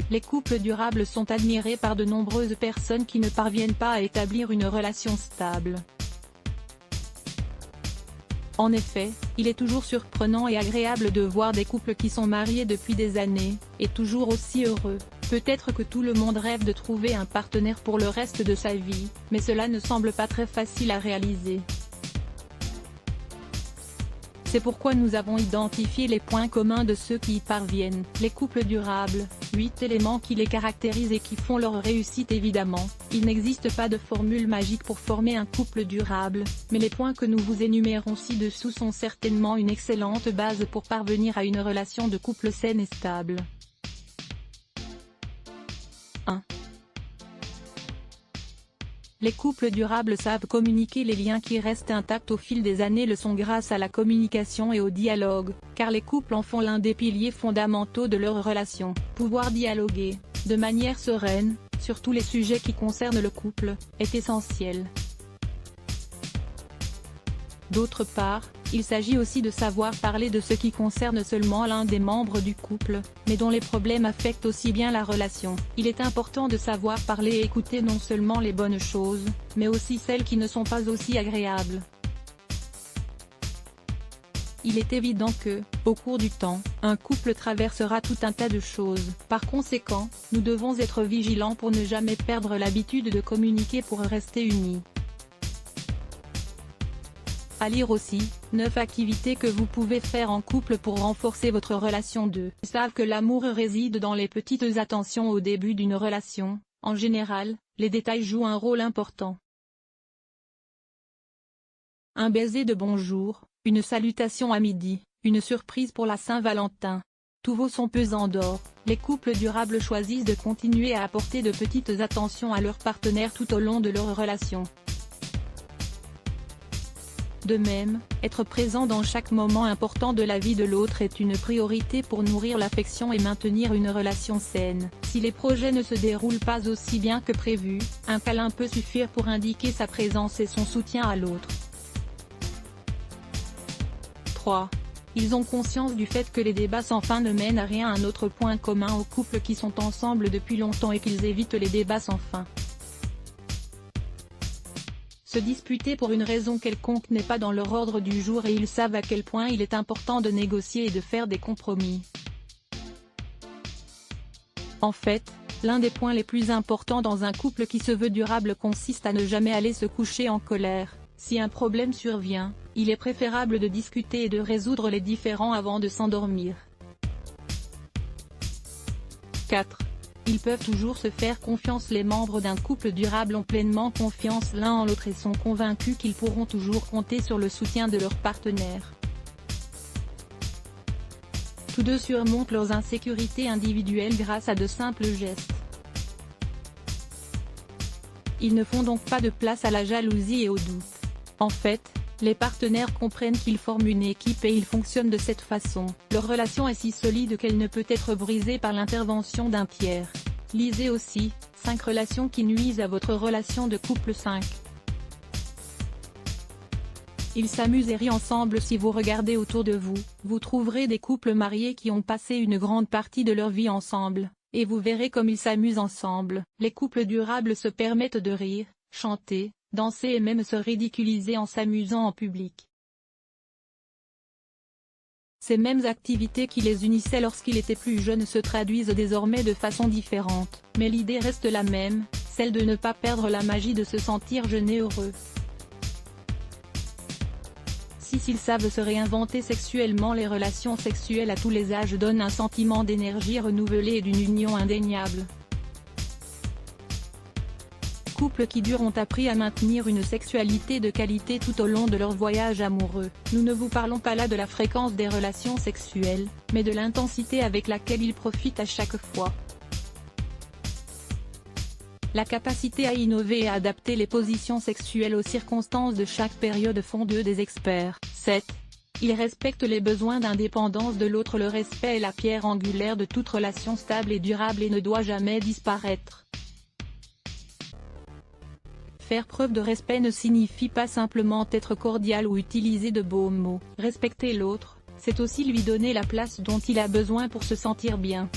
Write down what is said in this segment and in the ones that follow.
Les couples durables sont admirés par de nombreuses personnes qui ne parviennent pas à établir une relation stable. En effet, il est toujours surprenant et agréable de voir des couples qui sont mariés depuis des années, et toujours aussi heureux. Peut-être que tout le monde rêve de trouver un partenaire pour le reste de sa vie, mais cela ne semble pas très facile à réaliser. C'est pourquoi nous avons identifié les points communs de ceux qui y parviennent. Les couples durables, 8 éléments qui les caractérisent et qui font leur réussite évidemment. Il n'existe pas de formule magique pour former un couple durable, mais les points que nous vous énumérons ci-dessous sont certainement une excellente base pour parvenir à une relation de couple saine et stable. 1. Les couples durables savent communiquer. Les liens qui restent intacts au fil des années le sont grâce à la communication et au dialogue, car les couples en font l'un des piliers fondamentaux de leur relation. Pouvoir dialoguer, de manière sereine, sur tous les sujets qui concernent le couple, est essentiel. D'autre part, il s'agit aussi de savoir parler de ce qui concerne seulement l'un des membres du couple, mais dont les problèmes affectent aussi bien la relation. Il est important de savoir parler et écouter non seulement les bonnes choses, mais aussi celles qui ne sont pas aussi agréables. Il est évident que, au cours du temps, un couple traversera tout un tas de choses. Par conséquent, nous devons être vigilants pour ne jamais perdre l'habitude de communiquer pour rester unis. À lire aussi, 9 activités que vous pouvez faire en couple pour renforcer votre relation. Ils savent que l'amour réside dans les petites attentions au début d'une relation. En général, les détails jouent un rôle important. Un baiser de bonjour, une salutation à midi, une surprise pour la Saint-Valentin. Tout vaut son pesant d'or. Les couples durables choisissent de continuer à apporter de petites attentions à leur partenaire tout au long de leur relation. De même, être présent dans chaque moment important de la vie de l'autre est une priorité pour nourrir l'affection et maintenir une relation saine. Si les projets ne se déroulent pas aussi bien que prévu, un câlin peut suffire pour indiquer sa présence et son soutien à l'autre. 3. Ils ont conscience du fait que les débats sans fin ne mènent à rien. Un autre point commun aux couples qui sont ensemble depuis longtemps est qu'ils évitent les débats sans fin. Se disputer pour une raison quelconque n'est pas dans leur ordre du jour et ils savent à quel point il est important de négocier et de faire des compromis. En fait, l'un des points les plus importants dans un couple qui se veut durable consiste à ne jamais aller se coucher en colère. Si un problème survient, il est préférable de discuter et de résoudre les différends avant de s'endormir. 4. Ils peuvent toujours se faire confiance. Les membres d'un couple durable ont pleinement confiance l'un en l'autre et sont convaincus qu'ils pourront toujours compter sur le soutien de leur partenaire. Tous deux surmontent leurs insécurités individuelles grâce à de simples gestes. Ils ne font donc pas de place à la jalousie et au doute. En fait, les partenaires comprennent qu'ils forment une équipe et ils fonctionnent de cette façon. Leur relation est si solide qu'elle ne peut être brisée par l'intervention d'un tiers. Lisez aussi, 5 relations qui nuisent à votre relation de couple. 5. Ils s'amusent et rient ensemble. Si vous regardez autour de vous, vous trouverez des couples mariés qui ont passé une grande partie de leur vie ensemble, et vous verrez comme ils s'amusent ensemble. Les couples durables se permettent de rire, chanter, danser et même se ridiculiser en s'amusant en public. Ces mêmes activités qui les unissaient lorsqu'ils étaient plus jeunes se traduisent désormais de façon différente, mais l'idée reste la même, celle de ne pas perdre la magie de se sentir jeune et heureux. 6. Ils savent se réinventer sexuellement. Les relations sexuelles à tous les âges donnent un sentiment d'énergie renouvelée et d'une union indéniable. Couples qui durent ont appris à maintenir une sexualité de qualité tout au long de leur voyage amoureux. Nous ne vous parlons pas là de la fréquence des relations sexuelles, mais de l'intensité avec laquelle ils profitent à chaque fois. La capacité à innover et à adapter les positions sexuelles aux circonstances de chaque période font d'eux des experts. 7. Ils respectent les besoins d'indépendance de l'autre. Le respect est la pierre angulaire de toute relation stable et durable et ne doit jamais disparaître. Faire preuve de respect ne signifie pas simplement être cordial ou utiliser de beaux mots. Respecter l'autre, c'est aussi lui donner la place dont il a besoin pour se sentir bien.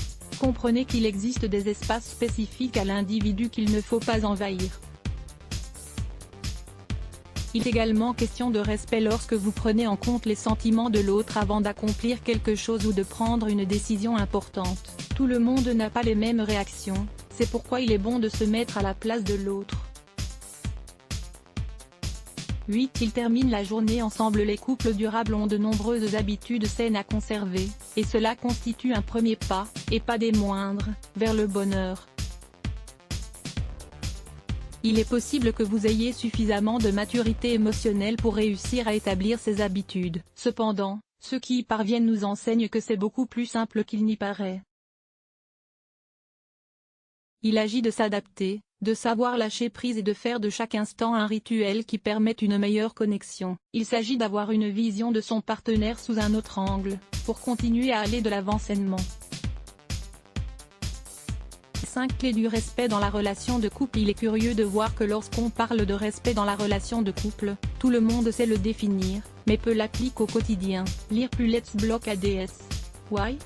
Comprenez qu'il existe des espaces spécifiques à l'individu qu'il ne faut pas envahir. Il est également question de respect lorsque vous prenez en compte les sentiments de l'autre avant d'accomplir quelque chose ou de prendre une décision importante. Tout le monde n'a pas les mêmes réactions, c'est pourquoi il est bon de se mettre à la place de l'autre. 8. Ils terminent la journée ensemble. Les couples durables ont de nombreuses habitudes saines à conserver, et cela constitue un premier pas, et pas des moindres, vers le bonheur. Il est possible que vous ayez suffisamment de maturité émotionnelle pour réussir à établir ces habitudes. Cependant, ceux qui y parviennent nous enseignent que c'est beaucoup plus simple qu'il n'y paraît. Il agit de s'adapter, de savoir lâcher prise et de faire de chaque instant un rituel qui permette une meilleure connexion. Il s'agit d'avoir une vision de son partenaire sous un autre angle, pour continuer à aller de l'avant sainement. 5 clés du respect dans la relation de couple. Il est curieux de voir que lorsqu'on parle de respect dans la relation de couple, tout le monde sait le définir, mais peu l'applique au quotidien. Lire plus Let's Block ADS. Why?